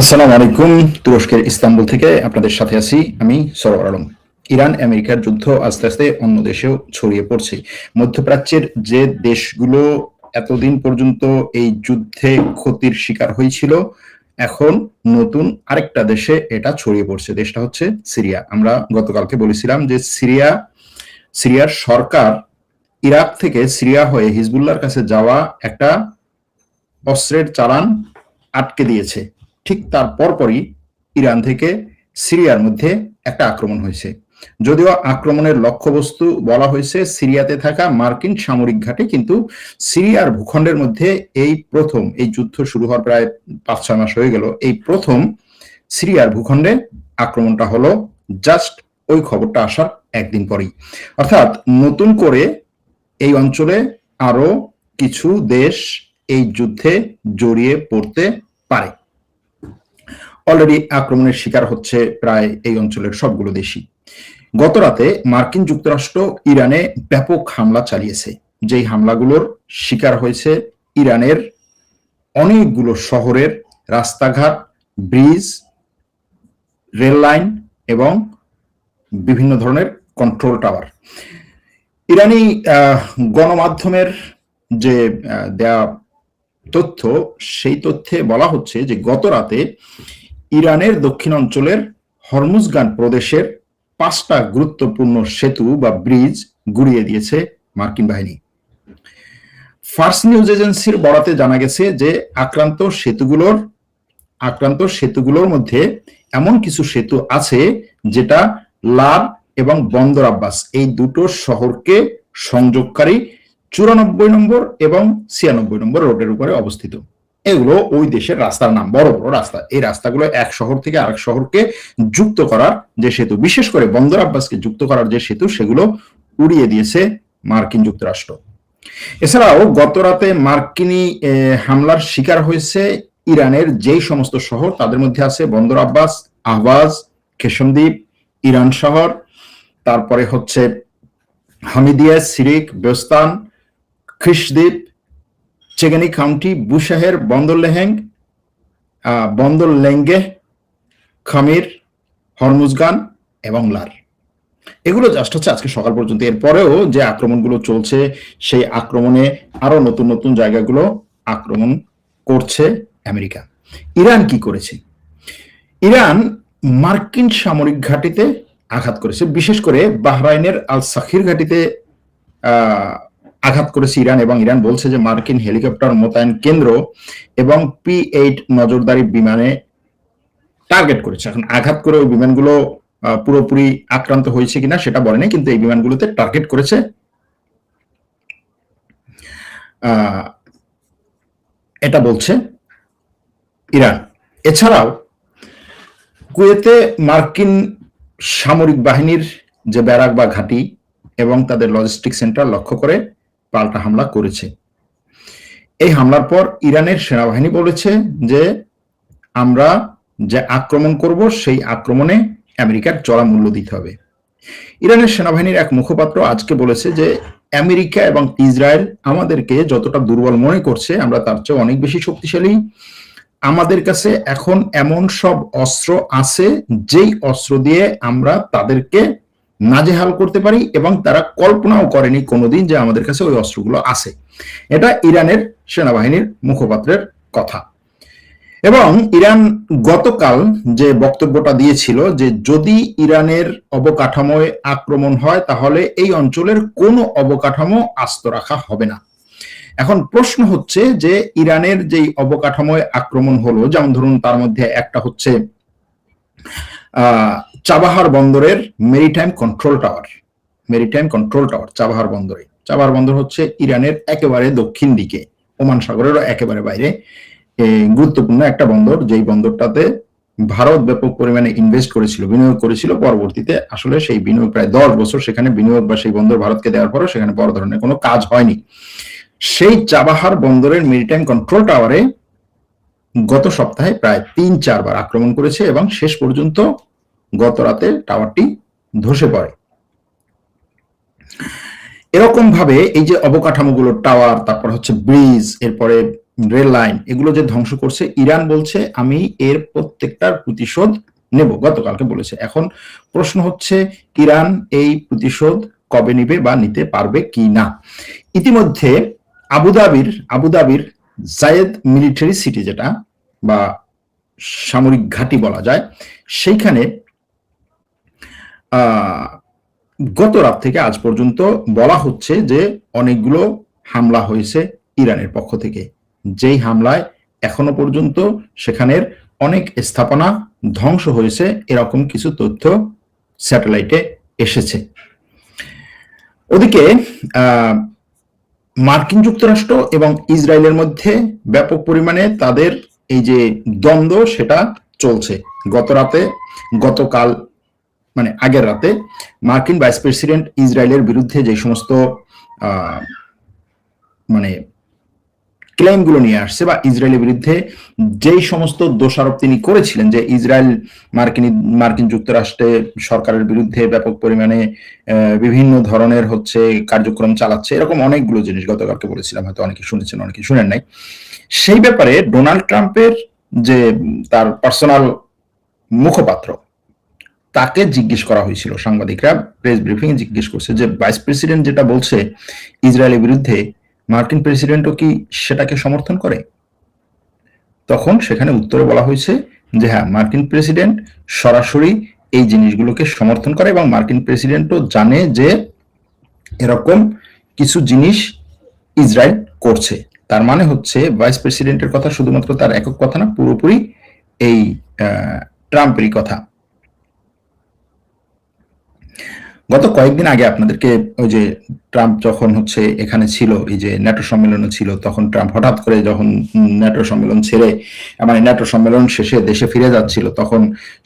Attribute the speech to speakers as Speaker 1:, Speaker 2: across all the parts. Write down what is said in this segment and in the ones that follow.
Speaker 1: আসসালামু আলাইকুম। তুরস্কের ইস্তাম্বুল থেকে আপনাদের সাথে আছি আমি সরওয়ার আলম। ইরান আমেরিকার যুদ্ধ আস্তে আস্তে অন্য দেশেও ছড়িয়ে পড়ছে। মধ্যপ্রাচ্যের যে দেশগুলো এতদিন পর্যন্ত এই যুদ্ধে ক্ষতির শিকার হয়েছিল, এখন নতুন আরেকটা দেশে এটা ছড়িয়ে পড়ছে। দেশটা হচ্ছে সিরিয়া। আমরা গতকালকে বলেছিলাম যে সিরিয়ার সরকার ইরাক থেকে সিরিয়া হয়ে হিজবুল্লাহর কাছে যাওয়া একটা অস্ত্রের চালান আটকে দিয়েছে। ঠিক তার পরপরই ইরান থেকে সিরিয়ার মধ্যে একটা আক্রমণ হয়েছে। যদিও আক্রমণের লক্ষ্যবস্তু বলা হয়েছে সিরিয়াতে থাকা মার্কিন সামরিক ঘাঁটি, কিন্তু সিরিয়ার ভূখণ্ডের মধ্যে এই প্রথম, এই যুদ্ধ শুরু হওয়ার প্রায় 5-6 মাস হয়ে গেল, এই প্রথম সিরিয়ার ভূখণ্ডে আক্রমণটা হলো, জাস্ট ওই খবরটা আসার একদিন পরেই। অর্থাৎ নতুন করে এই অঞ্চলে আরো কিছু দেশ এই যুদ্ধে জড়িয়ে পড়তে পারে। অলরেডি আক্রমণের শিকার হচ্ছে প্রায় এই অঞ্চলের সবগুলো দেশই। গতরাতে মার্কিন যুক্তরাষ্ট্র ইরানে ব্যাপক হামলা চালিয়েছে, যেই হামলাগুলোর শিকার হয়েছে ইরানের অনেকগুলো শহরের রাস্তাঘাট, ব্রিজ, রেল লাইন এবং বিভিন্ন ধরনের কন্ট্রোল টাওয়ার। ইরানি গণমাধ্যমের যে দেয়া তথ্য, সেই তথ্যে বলা হচ্ছে যে গত রাতে ইরানের দক্ষিণ অঞ্চলের হরমুজগান প্রদেশের 5টা গুরুত্বপূর্ণ সেতু বা ব্রিজ গুড়িয়ে দিয়েছে মার্কিন বাহিনী। ফার্স নিউজ এজেন্সির বরাতে জানা গেছে যে আক্রান্ত সেতুগুলোর মধ্যে এমন কিছু সেতু আছে যেটা লার এবং বন্দর আব্বাস এই দুটো শহরকে সংযোগকারী 94 নম্বর এবং 96 নম্বর রোডের উপরে অবস্থিত। এগুলো ওই দেশের রাস্তার নাম, বড় বড় রাস্তা। এই রাস্তাগুলো এক শহর থেকে আরেক শহরকে যুক্ত করার যে সেতু, বিশেষ করে বন্দর আব্বাসকে যুক্ত করার যে সেতু, সেগুলো উড়িয়ে দিয়েছে মার্কিন যুক্তরাষ্ট্র। এছাড়াও গত রাতে মার্কিনী হামলার শিকার হয়েছে ইরানের যেই সমস্ত শহর, তাদের মধ্যে আছে বন্দর আব্বাস, আহবাজ, খেশমদ্বীপ, ইরান শহর, তারপরে হচ্ছে হামিদিয়া, সিরিক, বেস্তান, খ্রিসদ্বীপ, চেগানি কাউন্টি, বুশাহের, বন্দর লেঙ্গে, খামির, হরমুজগান এবং লার। এগুলো জাস্ট হচ্ছে আজকে সকাল পর্যন্ত। এরপরেও যে আক্রমণগুলো চলছে, সেই আক্রমণে আরো নতুন নতুন জায়গাগুলো আক্রমণ করছে আমেরিকা। ইরান কি করেছে? ইরান মার্কিন সামরিক ঘাঁটিতে আঘাত করেছে, বিশেষ করে বাহরাইনের আল সাখির ঘাঁটিতে আঘাত করেছে ইরান, এবং ইরান বলছে যে মার্কিন হেলিকপ্টার মোতায়েন কেন্দ্র এবং P-8 নজরদারি বিমানে টার্গেট করেছে। এখন আঘাত করে ওই বিমানগুলো পুরোপুরি আক্রান্ত হয়েছে কিনা সেটা বলেনি, কিন্তু এই বিমানগুলোতে টার্গেট করেছে এটা বলছে ইরান। এছাড়াও কুয়েতে মার্কিন সামরিক বাহিনীর যে ব্যারাক বা ঘাঁটি এবং তাদের লজিস্টিক সেন্টার লক্ষ্য করে পাল্টা হামলা করেছে। এই হামলার পর ইরানের সেনাবাহিনী বলেছে যে আমরা যে আক্রমণ করব, সেই আক্রমণে আমেরিকার চড়া মূল্য দিতে হবে। ইরানের সেনাবাহিনীর এক মুখপাত্র আজকে বলেছে যে আমেরিকা এবং ইসরায়েল আমাদেরকে যতটা দুর্বল মনে করছে, আমরা তার চেয়ে অনেক বেশি শক্তিশালী। আমাদের কাছে এখন এমন সব অস্ত্র আছে যেই অস্ত্র দিয়ে আমরা তাদেরকে নাজেহাল করতে পারি, এবং তারা কল্পনাও করেনি কোনোদিন যে আমাদের কাছে ওই অস্ত্রগুলো আছে। এটা ইরানের সেনাবাহিনীর মুখপাত্রের কথা। এবং ইরান গতকাল যে বক্তব্যটা দিয়েছিল যে যদি ইরানের অবকাঠামোয় আক্রমণ হয়, তাহলে এই অঞ্চলের কোনো অবকাঠামো আস্ত রাখা হবে না। এখন প্রশ্ন হচ্ছে যে ইরানের যেই অবকাঠামোয় আক্রমণ হলো, যেমন ধরুন তার মধ্যে একটা হচ্ছে চাবাহার বন্দরের মেরিটাইম কন্ট্রোল টাওয়ার। চাবাহার বন্দর হচ্ছে ইরানের একেবারে দক্ষিণ দিকে, ওমান সাগরেরও একেবারে বাইরে গুরুত্বপূর্ণ একটা বন্দর, যেই বন্দরটাতে ভারত ব্যাপক পরিমাণে বিনিয়োগ করেছিল। পরবর্তীতে আসলে সেই বিনিয়োগ প্রায় 10 বছর সেখানে বিনিয়োগ বা সেই বন্দর ভারতকে দেওয়ার পরও সেখানে বড় ধরনের কোনো কাজ হয়নি। সেই চাবাহার বন্দরের মেরিটাইম কন্ট্রোল টাওয়ারে গত সপ্তাহে প্রায় 3-4 বার আক্রমণ করেছে, এবং শেষ পর্যন্ত গত রাতে টাওয়ারটি ধসে পড়ে। এরকম ভাবে এই যে অবকাঠামোগুলো, টাওয়ার, তারপর হচ্ছে ব্রিজ, এরপরে রেল লাইন, এগুলো যে ধ্বংস করছে, ইরান বলছে আমি এর প্রত্যেকটার প্রতিশোধ নেব, গতকালকে বলেছে। এখন প্রশ্ন হচ্ছে ইরান এই প্রতিশোধ কবে নিবে বা নিতে পারবে কি না। ইতিমধ্যে আবুধাবির জায়েদ মিলিটারি সিটি, যেটা বা সামরিক ঘাঁটি বলা যায়, সেইখানে গত রাত থেকে আজ পর্যন্ত বলা হচ্ছে যে অনেকগুলো হামলা হয়েছে ইরানের পক্ষ থেকে, যেই হামলায় এখনো পর্যন্ত সেখানের অনেক স্থাপনা ধ্বংস হয়েছে, এরকম কিছু তথ্য স্যাটেলাইটে এসেছে। ওদিকে মার্কিন যুক্তরাষ্ট্র এবং ইসরায়েলের মধ্যে ব্যাপক পরিমাণে তাদের এই যে দ্বন্দ্ব, সেটা চলছে। গতকাল মানে আগের রাতে মার্কিন ভাইস প্রেসিডেন্ট ইসরায়েলের বিরুদ্ধে যে সমস্ত মানে ক্লেমগুলো নিয়ে আসছে বা ইসরায়েলের বিরুদ্ধে যেই সমস্ত দোষারোপ তিনি করেছিলেন, যে ইসরায়েল মার্কিন যুক্তরাষ্ট্রে সরকারের বিরুদ্ধে ব্যাপক পরিমাণে বিভিন্ন ধরনের কার্যক্রম চালাচ্ছে, এরকম অনেকগুলো জিনিস গতকালকে বলেছিলাম, হয়তো অনেকে শুনেছেন অনেকে শুনেন নাই। সেই ব্যাপারে ডোনাল্ড ট্রাম্পের যে তার পার্সোনাল মুখপাত্র, তাকে জিজ্ঞেস করা হয়েছিল, সাংবাদিকরা প্রেস ব্রিফিং জিজ্ঞেস করছে যে ভাইস প্রেসিডেন্ট যেটা বলছে ইসরায়েলের বিরুদ্ধে, মার্কিন প্রেসিডেন্টও কি সেটাকে সমর্থন করে? তখন সেখানে উত্তরে বলা হয়েছে যে হ্যাঁ, মার্কিন প্রেসিডেন্ট সরাসরি এই জিনিসগুলোকে সমর্থন করে এবং মার্কিন প্রেসিডেন্টও জানে যে এরকম কিছু জিনিস ইসরায়েল করছে। তার মানে হচ্ছে ভাইস প্রেসিডেন্টের কথা শুধুমাত্র তার একক কথা না, পুরোপুরি এই ট্রাম্পেরই কথা। গত কয়েকদিন আগে আপনাদেরকে ওই যে ট্রাম্প যখন এখানে ছিল, এই যে ন্যাটো সম্মেলনে ছিল, তখন ট্রাম্প হঠাৎ করে যখন ন্যাটো সম্মেলন ছেড়ে, মানে ন্যাটো সম্মেলন শেষে দেশে ফিরে যাচ্ছিল, তখন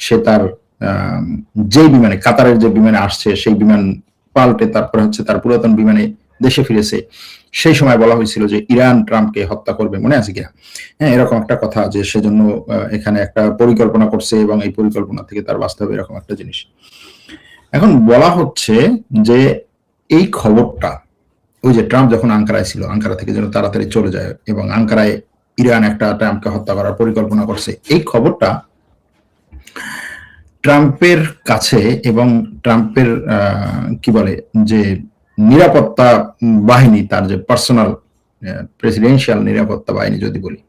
Speaker 1: সে তার যে বিমানে, কাতারের যে বিমানে আসছে, সেই বিমান পাল্টে তারপরে তার পুরাতন বিমানে দেশে ফিরেছে। সেই সময় বলা হয়েছিল যে ইরান ট্রাম্পকে হত্যা করবে, মনে আছে কিনা? হ্যাঁ, এরকম একটা কথা, যে সেজন্য এখানে একটা পরিকল্পনা করছে এবং এই পরিকল্পনা থেকে তার বাঁচতে হবে, এরকম একটা জিনিস। এখন বলা হচ্ছে যে এই খবরটা, ওই যে ট্রাম্প যখন আঙ্কারায় ছিল, আঙ্কারা থেকে যেন তাড়াতাড়ি চলে যায় এবং আঙ্কারায় ইরান একটা ট্রাম্পকে হত্যা করার পরিকল্পনা করছে, এই খবরটা ট্রাম্পের কাছে এবং ট্রাম্পের কি বলে যে নিরাপত্তা বাহিনী, তার যে পার্সোনাল প্রেসিডেন্সিয়াল নিরাপত্তা বাহিনী যদি বলি,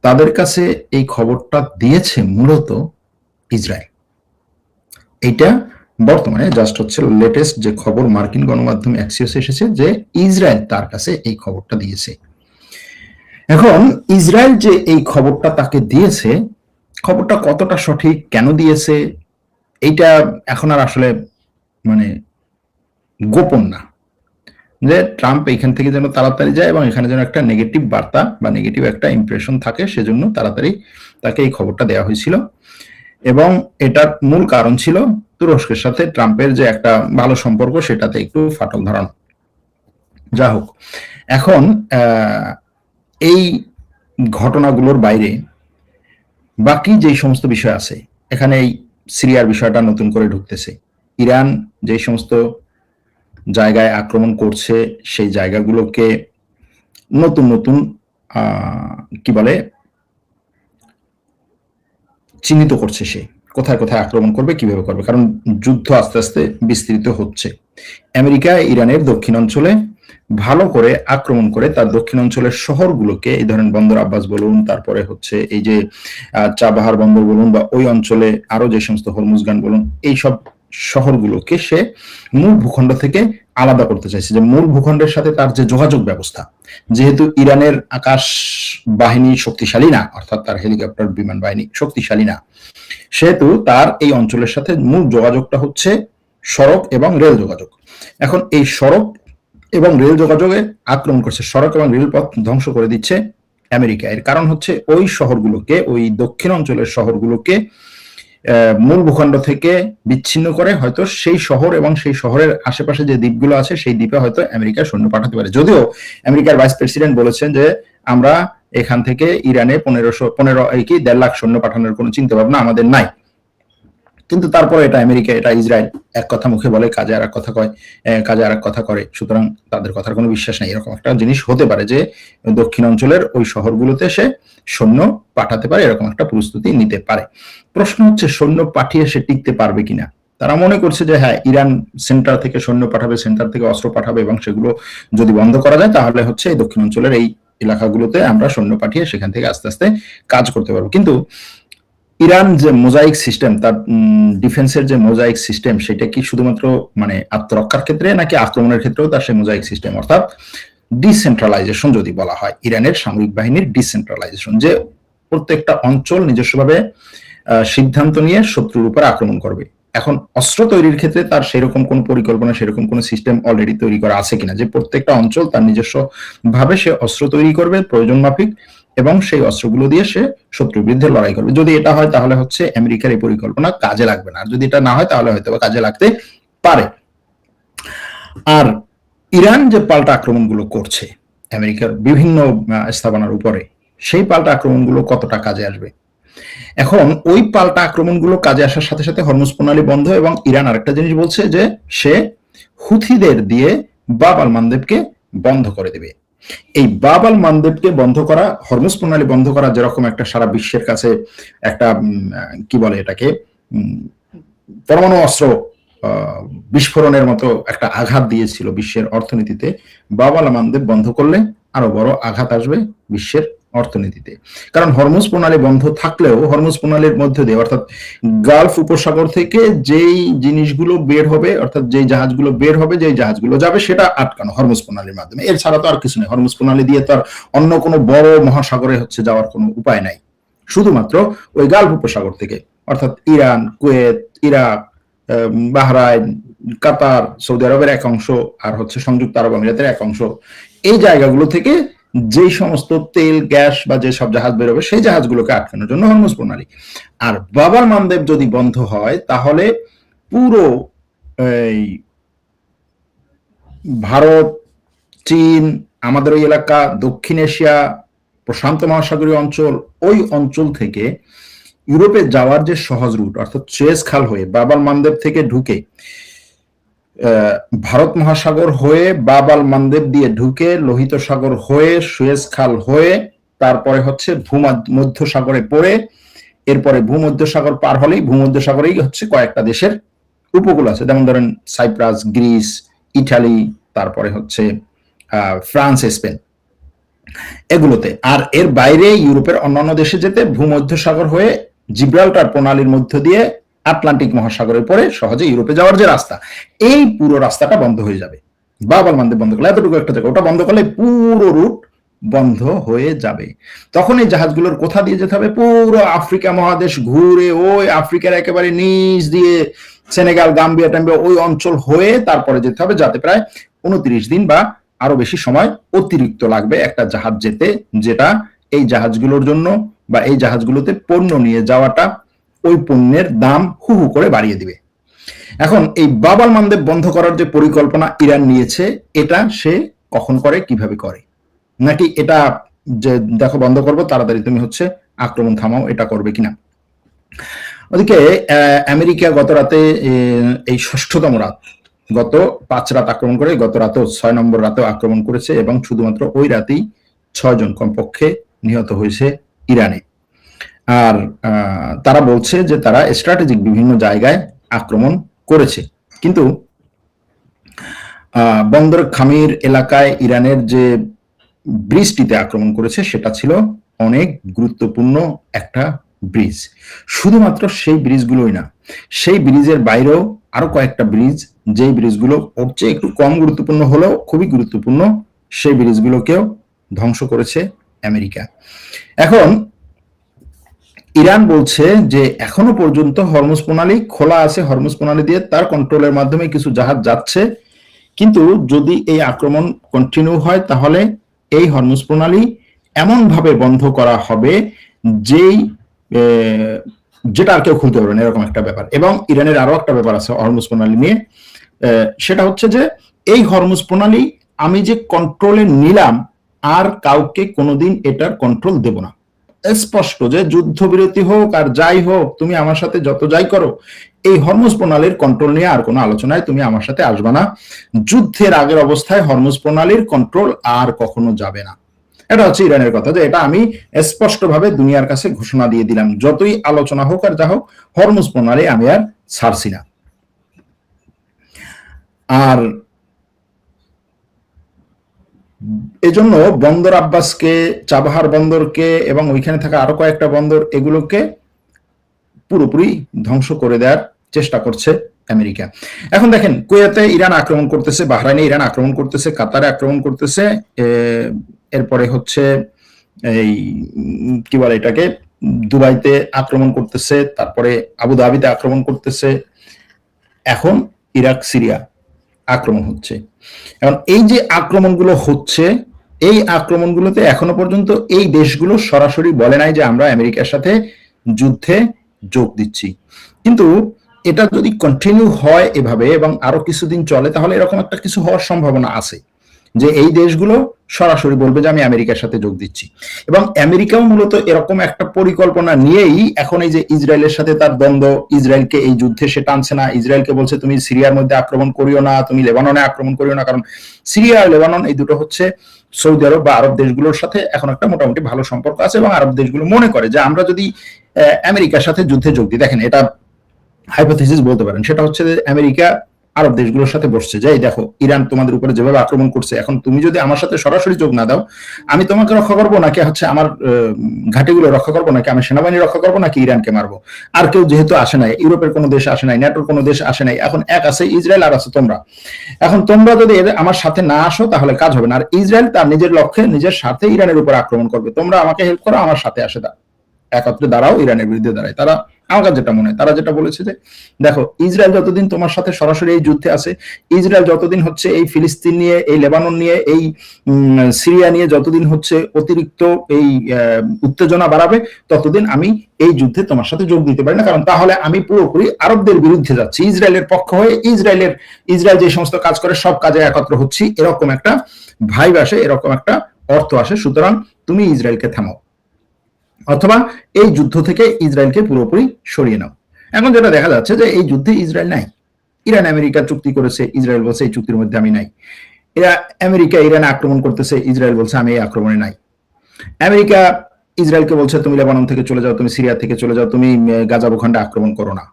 Speaker 1: তাদের কাছে এই খবরটা দিয়েছে মূলত ইসরায়েল। এইটা বর্তমানে জাস্ট লেটেস্ট যে খবর মার্কিন গণমাধ্যম অ্যাক্সিওসে এসেছে, যে ইসরায়েল তার কাছে এই খবরটা দিয়েছে। এখন ইসরায়েল যে এই খবরটা তাকে দিয়েছে, খবরটা কতটা সঠিক, কেন দিয়েছে, এইটা এখন আর আসলে মানে গোপন না, যে ট্রাম্প এইখান থেকে যেন তাড়াতাড়ি যায় এবং এখানে যেন একটা নেগেটিভ বার্তা বা নেগেটিভ একটা ইমপ্রেশন থাকে, সেজন্য তাড়াতাড়ি তাকে এই খবরটা দেওয়া হয়েছিল। এবং এটার মূল কারণ ছিল তুরস্কের সাথে ট্রাম্পের যে একটা ভালো সম্পর্ক, সেটাতে একটু ফাটল ধরানো। যা হোক, এখন এই ঘটনাগুলোর বাইরে বাকি যে সমস্ত বিষয় আছে, এখানে এই সিরিয়ার বিষয়টা নতুন করে ঢুকতেছে। ইরান যে সমস্ত জায়গায় আক্রমণ করছে, সেই জায়গাগুলোকে নতুন নতুন কি বলে চিহ্নিত করছে, সে কোথায় কোথায় আক্রমণ করবে, কিভাবে করবে, কারণ যুদ্ধ আস্তে আস্তে বিস্তৃত হচ্ছে। আমেরিকা ইরানের দক্ষিণাঞ্চলে ভালো করে আক্রমণ করে তার দক্ষিণাঞ্চলের শহরগুলোকে, এই ধরেন বন্দর আব্বাস বলুন, তারপরে এই যে চাবাহার বন্দর বলুন, বা ওই অঞ্চলে আরো যে সমস্ত হরমুজগান বলুন, এইসব শহরগুলোকে সে মূল ভূখণ্ড থেকে আলাদা করতে চাইছে। যে মূল ভূখণ্ডের সাথে তার যে যোগাযোগ ব্যবস্থা, যেহেতু ইরানের আকাশ বাহিনী শক্তিশালী না, অর্থাৎ তার হেলিকপ্টার বিমান বাহিনী শক্তিশালী না, সেহেতু তার এই অঞ্চলের সাথে মূল যোগাযোগটা হচ্ছে সড়ক এবং রেল যোগাযোগ। এখন এই সড়ক এবং রেল যোগাযোগে আক্রমণ করছে, সড়ক এবং রেলপথ ধ্বংস করে দিচ্ছে আমেরিকা। এর কারণ ওই শহরগুলোকে, ওই দক্ষিণ অঞ্চলের শহরগুলোকে মূল ভূখণ্ড থেকে বিচ্ছিন্ন করে হয়তো সেই শহর এবং সেই শহরের আশেপাশে যে দ্বীপগুলো আছে, সেই দ্বীপে হয়তো আমেরিকা সৈন্য পাঠাতে পারে। যদিও আমেরিকার ভাইস প্রেসিডেন্ট বলেছেন যে আমরা এখান থেকে ইরানে 1.5 লাখ সৈন্য পাঠানোর কোনো চিন্তা ভাবনা আমাদের নাই। কিন্তু তারপরে এটা আমেরিকা, এটা ইসরায়েল, এক কথা মুখে বলে, কাজে আর এক কথা কয়, কাজে আর এক কথা করে, সুতরাং তাদের কথার কোনো বিশ্বাস নেই। এরকম একটা জিনিস হতে পারে যে দক্ষিণ অঞ্চলের ওই শহরগুলোতে সে সৈন্য পাঠাতে পারে, এরকম একটা প্রস্তুতি নিতে পারে। প্রশ্ন হচ্ছে সৈন্য পাঠিয়ে সে টিকতে পারবে কিনা। তারা মনে করছে যে হ্যাঁ, ইরান সেন্টার থেকে সৈন্য পাঠাবে, সেন্টার থেকে অস্ত্র পাঠাবে, এবং সেগুলো যদি বন্ধ করা যায় তাহলে হচ্ছে এই দক্ষিণ অঞ্চলের এই এলাকাগুলোতে আমরা সৈন্য পাঠিয়ে সেখান থেকে আস্তে আস্তে কাজ করতে পারবো। কিন্তু ইরান যে মোজাইক সিস্টেম, তার ডিফেন্সের যে মোজাইক সিস্টেম, সেটা কি শুধুমাত্র মানে আত্মরক্ষার ক্ষেত্রে নাকি আক্রমণের ক্ষেত্রেও তার সেই মোজাইক সিস্টেম, অর্থাৎ ডিসেন্ট্রালাইজেশন যদি বলা হয়, ইরানের সামরিক বাহিনীর ডিসেন্ট্রালাইজেশন, যে প্রত্যেকটা অঞ্চল নিজস্বভাবে সিদ্ধান্ত নিয়ে শত্রুর উপর আক্রমণ করবে। এখন অস্ত্র তৈরির ক্ষেত্রে তার সেরকম কোন পরিকল্পনা, সেরকম কোন সিস্টেম অলরেডি তৈরি করা আছে কিনা, যে প্রত্যেকটা অঞ্চল তার নিজস্ব ভাবে সে অস্ত্র তৈরি করবে প্রয়োজন মাফিক, এবং সেই অস্ত্রগুলো দিয়ে সে শত্রুর বিরুদ্ধে লড়াই করবে। যদি এটা হয় তাহলে হচ্ছে আমেরিকার এই পরিকল্পনা কাজে লাগবে না, আর যদি এটা না হয় তাহলে হয়তো কাজে লাগতে পারে। আর ইরান যে পাল্টা আক্রমণগুলো করছে আমেরিকার বিভিন্ন স্থাপনার উপরে, সেই পাল্টা আক্রমণগুলো কতটা কাজে আসবে? এখন ওই পাল্টা আক্রমণগুলো কাজে আসার সাথে সাথে হরমুজ প্রণালী বন্ধ, এবং ইরান আরেকটা জিনিস বলছে যে সে হুথিদের দিয়ে বাব আল মানদেবকে বন্ধ করে দেবে। এই বাব আল মানদেবকে বন্ধ করা, হরমুজ প্রণালী বন্ধ করা, যেরকম একটা সারা বিশ্বের কাছে একটা কি বলে এটাকে, পরমাণু অস্ত্র বিস্ফোরণের মতো একটা আঘাত দিয়েছিল বিশ্বের অর্থনীতিতে, বাব আল মানদেব বন্ধ করলে আরো বড় আঘাত আসবে বিশ্বের অর্থনীতিতে। কারণ হরমুজ প্রণালী বন্ধ থাকলেও হরমুজ প্রণালীর মধ্যে দিয়ে, অর্থাৎ গালফ উপসাগর থেকে যেই জিনিসগুলো বের হবে, অর্থাৎ যেই জাহাজগুলো বের হবে, যেই জাহাজগুলো যাবে, সেটা আটকানো হরমুজ প্রণালীর মাধ্যমে। এর ছাড়া তো আর কিছু নেই। হরমুজ প্রণালী দিয়ে তো আর অন্য কোনো বড় মহাসাগরে হচ্ছে যাওয়ার কোনো উপায় নাই, শুধুমাত্র ওই গালফ উপসাগর থেকে, অর্থাৎ ইরান, কুয়েত, ইরাক, বাহরাইন, কাতার, সৌদি আরবের এক অংশ, আর হচ্ছে সংযুক্ত আরব আমিরাতের এক অংশ, এই জায়গাগুলো থেকে যেই সমস্ত তেল, গ্যাস বা যেসব জাহাজ বেরোবে, সেই জাহাজগুলোকে আটকানোর জন্য হরমুজ প্রণালী। আর বাব আল মানদেব যদি বন্ধ হয় তাহলে পুরো এই ভারত, চীন, আমাদের ওই এলাকা, দক্ষিণ এশিয়া, প্রশান্ত মহাসাগরীয় অঞ্চল, ওই অঞ্চল থেকে ইউরোপে যাওয়ার যে সহজ রুট, অর্থাৎ সুয়েজ খাল হয়ে বাব আল মানদেব থেকে ঢুকে ভারত মহাসাগর হয়ে বাব আল মানদেব দিয়ে ঢুকে লোহিত সাগর হয়ে সুয়েজ খাল হয়ে তারপরে হচ্ছে ভূমধ্য সাগরে পড়ে, এরপরে ভূমধ্য সাগর পার হলেই ভূমধ্য সাগরেই হচ্ছে কয়েকটা দেশের উপকূল আছে, যেমন ধরেন সাইপ্রাস, গ্রিস, ইটালি, তারপরে হচ্ছে ফ্রান্স, স্পেন, এগুলোতে। আর এর বাইরে ইউরোপের অন্যান্য দেশে যেতে ভূমধ্য সাগর হয়ে জিব্রাল্টার প্রণালীর মধ্য দিয়ে আটলান্টিক মহাসাগরের পরে সহজে ইউরোপে যাওয়ার যে রাস্তা, এই পুরো রাস্তাটা বন্ধ হয়ে যাবে বাব আল মানদেব বন্ধ করলে। এতটুকু একটা জায়গা, ওটা বন্ধ করলে পুরো রুট বন্ধ হয়ে যাবে। তখন এই জাহাজগুলোর কোথা দিয়ে যেতে হবে? পুরো আফ্রিকা মহাদেশ ঘুরে ওই আফ্রিকার একেবারে নিচ দিয়ে সেনেগাল, গাম্বিয়া টাম্বিয়া ওই অঞ্চল হয়ে তারপরে যেতে হবে, যাতে প্রায় 29 দিন বা আরো বেশি সময় অতিরিক্ত লাগবে একটা জাহাজ যেতে, যেটা এই জাহাজগুলোর জন্য বা এই জাহাজগুলোতে পণ্য নিয়ে যাওয়াটা ওই পণ্যের দাম হু হু করে বাড়িয়ে দিবে। এখন এই বাব আল মানদেব বন্ধ করার যে পরিকল্পনা ইরান নিয়েছে, এটা সে কখন করে, কিভাবে করে? নাকি এটা যে দেখো বন্ধ করবো, তাড়াতাড়ি তুমি হচ্ছে আক্রমণ থামাও, এটা করবে কিনা? ওদিকে আমেরিকা গত রাতে এই 6ষ্ঠতম রাত, গত 5 রাত আক্রমণ করে, গত রাতেও 6 নম্বর রাতেও আক্রমণ করেছে, এবং শুধুমাত্র ওই রাতেই 6 জন কমপক্ষে নিহত হয়েছে ইরানে। আর তারা বলছে যে তারা স্ট্র্যাটেজিক বিভিন্ন জায়গায় আক্রমণ করেছে, কিন্তু বন্দর খামির এলাকায় ইরানের যে ব্রিজটিতে আক্রমণ করেছে সেটা ছিল অনেক গুরুত্বপূর্ণ একটা ব্রিজ। শুধুমাত্র সেই ব্রিজগুলোই না, সেই ব্রিজের বাইরেও আরো কয়েকটা ব্রিজ, যেই ব্রিজগুলো ওর চেয়ে একটু কম গুরুত্বপূর্ণ হলেও খুবই গুরুত্বপূর্ণ, সেই ব্রিজগুলোকেও ধ্বংস করেছে আমেরিকা। এখন ইরান বলছে যে এখনো পর্যন্ত হরমুজ প্রণালী খোলা আছে, হরমুজ প্রণালী দিয়ে তার কন্ট্রোলের মাধ্যমে কিছু জাহাজ যাচ্ছে, কিন্তু যদি এই আক্রমণ কন্টিনিউ হয় তাহলে এই হরমুজ প্রণালী এমন ভাবে বন্ধ করা হবে যেই যেটা আর কেউ খুলতে পারবে না, এরকম একটা ব্যাপার। এবং ইরানের আরো একটা ব্যাপার আছে হরমুজ প্রণালী নিয়ে, সেটা হচ্ছে যে এই হরমুজ প্রণালী আমি যে কন্ট্রোলে নিলাম, আর কাউকে কোনোদিন এটার কন্ট্রোল দেব না। স্পষ্ট যে যুদ্ধবিরতি হোক আর যাই হোক, তুমি আমার সাথে যত যাই করো, এই হরমুজ প্রণালীর কন্ট্রোল নিয়ে আর কোনো আলোচনায় তুমি আমার সাথে আসবে না। যুদ্ধের আগের অবস্থায় হরমুজ প্রণালীর কন্ট্রোল আর কখনো যাবে না। এটা হচ্ছে ইরানের কথা, যে এটা আমি স্পষ্টভাবে দুনিয়ার কাছে ঘোষণা দিয়ে দিলাম, যতই আলোচনা হোক আর যা হোক, হরমুজ প্রণালী আমি আর ছাড়ছি না। আর এজন্য বন্দর আব্বাসকে, চাবাহার বন্দরকে এবং ওইখানে থাকা আরো কয়েকটা বন্দর, এগুলোকে পুরোপুরি ধ্বংস করে দেওয়ার চেষ্টা করছে আমেরিকা। এখন দেখেন, কুয়েতে ইরান আক্রমণ করতেছে, বাহরাইনে ইরান আক্রমণ করতেছে, কাতারে আক্রমণ করতেছে, এরপরে হচ্ছে এই কি বলে এটাকে, দুবাইতে আক্রমণ করতেছে, তারপরে আবুধাবিতে আক্রমণ করতেছে, এখন ইরাক সিরিয়া আক্রমণ হচ্ছে। এখন এই যে আক্রমণগুলো হচ্ছে, এই আক্রমণগুলোতে এখনো পর্যন্ত এই দেশগুলো সরাসরি বলে নাই যে আমরা আমেরিকার সাথে যুদ্ধে যোগ দিচ্ছি। কিন্তু এটা যদি কন্টিনিউ হয় এভাবে এবং আরো কিছুদিন চলে, তাহলে এরকম একটা কিছু হওয়ার সম্ভাবনা আছে যে এই দেশগুলো সরাসরি বলবে যে আমি আমেরিকার সাথে যোগ দিচ্ছি। এবং আমেরিকাও মূলত এরকম একটা পরিকল্পনা নিয়েই এখন এই যে ইসরায়েলের সাথে তার দ্বন্দ্ব, ইসরায়েলকে এই যুদ্ধে সে টানছে না, ইসরায়েলকে বলছে তুমি সিরিয়ার মধ্যে আক্রমণ করিও না, তুমি লেবাননে আক্রমণ করিও না, কারণ সিরিয়া আর লেবানন এই দুটো হচ্ছে সৌদি আরব বা আরব দেশগুলোর সাথে এখন একটা মোটামুটি ভালো সম্পর্ক আছে, এবং আরব দেশগুলো মনে করে যে আমরা যদি আমেরিকার সাথে যুদ্ধে যোগ দিই, দেখেন এটা হাইপোথিসিস বলতে পারেন, সেটা হচ্ছে যে আমেরিকা আরব দেশগুলোর সাথে বসছে যে এই দেখো ইরান তোমাদের উপরে যেভাবে আক্রমণ করছে, এখন তুমি যদি আমার সাথে সরাসরি যোগ না দাও, আমি তোমাকে রক্ষা করবো নাকি হচ্ছে আমার ঘাটিগুলো রক্ষা করবো, নাকি আমি সেনাবাহিনী রক্ষা করবো, নাকি ইরানকে মারবো? আর কেউ যেহেতু আসে নাই, ইউরোপের কোনো দেশ আসে নাই, ন্যাটোর কোনো দেশ আসে নাই, এখন এক আছে ইসরায়েল আর আছে তোমরা। এখন তোমরা যদি আমার সাথে না আসো তাহলে কাজ হবে না। আর ইসরায়েল তার নিজের লক্ষ্যে নিজের স্বার্থে ইরানের উপর আক্রমণ করবে, তোমরা আমাকে হেল্প করো, আমার সাথে আসে একত্রে দাঁড়াও, ইরানের বিরুদ্ধে দাঁড়ায়। তারা আমার যেটা মনে হয়, তারা যেটা বলেছে যে দেখো ইসরায়েল যতদিন তোমার সাথে সরাসরি এই যুদ্ধে আছে, ইসরায়েল যতদিন হচ্ছে এই ফিলিস্তিন নিয়ে, এই লেবানন নিয়ে, এই সিরিয়া নিয়ে যতদিন হচ্ছে অতিরিক্ত এই উত্তেজনা বাড়াবে, ততদিন আমি এই যুদ্ধে তোমার সাথে যোগ দিতে পারি না, কারণ তাহলে আমি পুরোপুরি আরবদের বিরুদ্ধে যাচ্ছি, ইসরায়েলের পক্ষ হয়ে ইসরায়েল যে সমস্ত কাজ করে সব কাজে একত্র হচ্ছি, এরকম একটা ভাইব আসে, এরকম একটা অর্থ আসে। সুতরাং তুমি ইসরায়েলকে থামাও, অথবা এই যুদ্ধ থেকে ইসরায়েলকে পুরোপুরি সরিয়ে নাও। এখন যেটা দেখা যাচ্ছে যে এই যুদ্ধে ইসরায়েল নাই, ইরান আমেরিকা চুক্তি করেছে, ইসরায়েল বলছে এই চুক্তির মধ্যে আমি নাই। আমেরিকা ইরানে আক্রমণ করতেছে, ইসরায়েল বলছে আমি এই আক্রমণে নাই। আমেরিকা ইসরায়েলকে বলছে তুমি লেবানন থেকে চলে যাও, তুমি সিরিয়া থেকে চলে যাও, তুমি গাজা ভূখণ্ডে আক্রমণ করো না।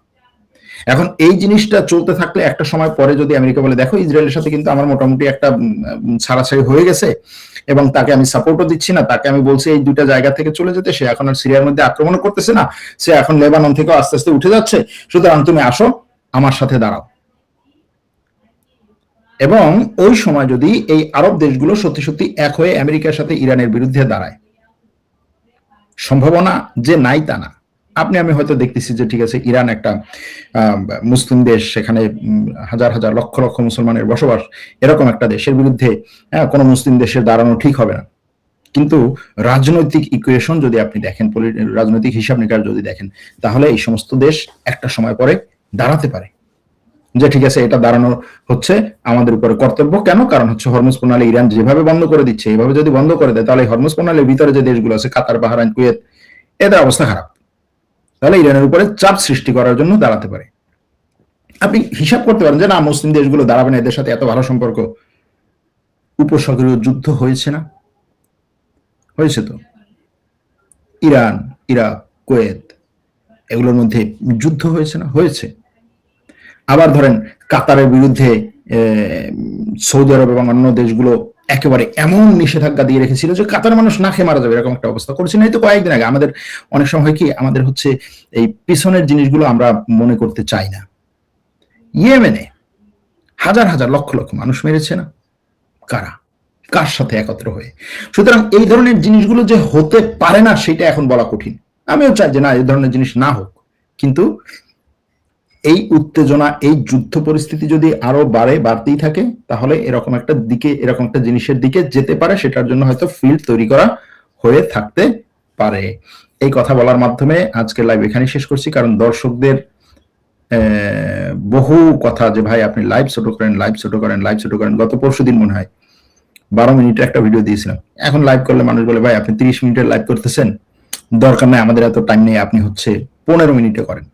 Speaker 1: এখন এই জিনিসটা চলতে থাকলে একটা সময় পরে যদি আমেরিকা বলে দেখো ইসরায়েলের সাথে কিন্তু আমার মোটামুটি একটা ছাড়াছাড়ি হয়ে গেছে এবং তাকে আমি সাপোর্টও দিচ্ছি না, তাকে আমি বলছি এই দুইটা জায়গা থেকে চলে যেতে, সে এখন আর সিরিয়ার মধ্যে আক্রমণ করতেছে না, সে এখন লেবানন থেকে আস্তে আস্তে উঠে যাচ্ছে, সুতরাং তুমি আসো আমার সাথে দাঁড়াও। এবং ওই সময় যদি এই আরব দেশগুলো সত্যি সত্যি এক হয়ে আমেরিকার সাথে ইরানের বিরুদ্ধে দাঁড়ায়, সম্ভাবনা যে নাই তা না। আপনি আমি হয়তো দেখতেছি যে ঠিক আছে ইরান একটা মুসলিম দেশ, সেখানে হাজার হাজার লক্ষ লক্ষ মুসলমানের বসবাস, এরকম একটা দেশের বিরুদ্ধে কোনো মুসলিম দেশের দাঁড়ানো ঠিক হবে না। কিন্তু রাজনৈতিক ইকুয়েশন যদি আপনি দেখেন, রাজনৈতিক হিসাব নিকাশ যদি দেখেন, তাহলে এই সমস্ত দেশ একটা সময় পরে দাঁড়াতে পারে যে ঠিক আছে এটা দাঁড়ানো হচ্ছে আমাদের উপরে কর্তব্য। কেন? কারণ হচ্ছে হরমুজ প্রণালী ইরান যেভাবে বন্ধ করে দিচ্ছে, এইভাবে যদি বন্ধ করে দেয়, তাহলে হরমুজ প্রণালীর ভিতরে যে দেশগুলো আছে, কাতার, বাহরাইন, কুয়েত, এদের অবস্থা খারাপ, তাহলে ইরানের উপরে চাপ সৃষ্টি করার জন্য দাঁড়াতে পারে। আপনি হিসাব করতে পারেন যে না মুসলিম দেশগুলো দাঁড়াবে না, এদের সাথে এত ভালো সম্পর্ক। উপসাগরীয় যুদ্ধ হয়েছে না? হয়েছে তো, ইরান, ইরাক, কুয়েত, এগুলোর মধ্যে যুদ্ধ হয়েছে না? হয়েছে। আবার ধরেন কাতারের বিরুদ্ধে সৌদি আরব এবং অন্য দেশগুলো একেবারে এমন নিষেধাজ্ঞা দিয়ে রেখেছিল যে কাতার মানুষ না খেয়ে মারা যাবে, এরকম একটা অবস্থা করেছে না? এই তো কয়েকদিন আগে। আমাদের অনেক সময় হয় কি, আমাদের হচ্ছে এই পিছনের জিনিসগুলো আমরা মনে করতে চাই না। ইয়েমেনে হাজার হাজার লক্ষ লক্ষ মানুষ মেরেছে না? কারা? কার সাথে একত্র হয়ে? সুতরাং এই ধরনের জিনিসগুলো যে হতে পারে না সেটা এখন বলা কঠিন। আমিও চাই যে না এই ধরনের জিনিস না হোক, কিন্তু এই উত্তেজনা, এই যুদ্ধ পরিস্থিতি যদি আরো বাড়তেই থাকে, তাহলে এরকম একটা দিকে, এরকম একটা জিনিসের দিকে যেতে পারে, সেটার জন্য হয়তো ফিল্ড তৈরি করা হয়ে থাকতে পারে। এই কথা বলার মাধ্যমে আজকের লাইভ এখানে শেষ করছি, কারণ দর্শকদের বহু কথা যে ভাই আপনি লাইভ ছোট করেন, লাইভ ছোট করেন, লাইভ ছোট করেন। গত পরশুদিন মনে হয় 12 মিনিটের একটা ভিডিও দিয়েছিলাম, এখন লাইভ করলে মানুষ বলে ভাই আপনি 30 মিনিটের লাইভ করতেছেন, দরকার নাই আমাদের এত টাইম নেই, আপনি হচ্ছে 15 মিনিটে করেন,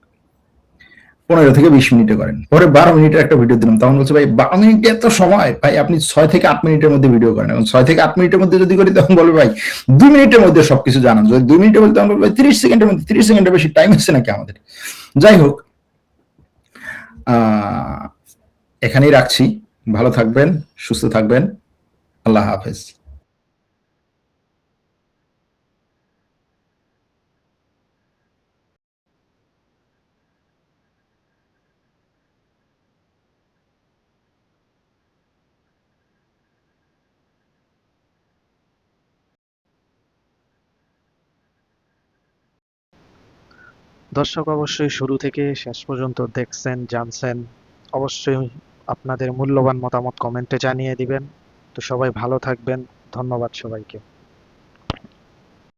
Speaker 1: 15 থেকে 20 মিনিটে করেন। পরে 12 মিনিটের একটা ভিডিও দিলাম, তখন বলছে ভাই 12 মিনিটে এত সময়, ভাই আপনি 6 থেকে 8 মিনিটের মধ্যে ভিডিও করেন। এবং 6 থেকে 8 মিনিটের মধ্যে যদি করি তখন বলবে ভাই 2 মিনিটের মধ্যে সবকিছু জানান। যদি 2 মিনিটে বলতে তখন বলবে ভাই 30 সেকেন্ডের মধ্যে, 30 সেকেন্ডের বেশি টাইম আছে নাকি আমাদের। যাই হোক, এখানেই রাখছি। ভালো থাকবেন, সুস্থ থাকবেন। আল্লাহ হাফেজ।
Speaker 2: দর্শক অবশ্যই শুরু থেকে শেষ পর্যন্ত দেখছেন, জানছেন। অবশ্যই আপনাদের মূল্যবান মতামত কমেন্টে জানিয়ে দিবেন। তো সবাই ভালো থাকবেন। ধন্যবাদ সবাইকে।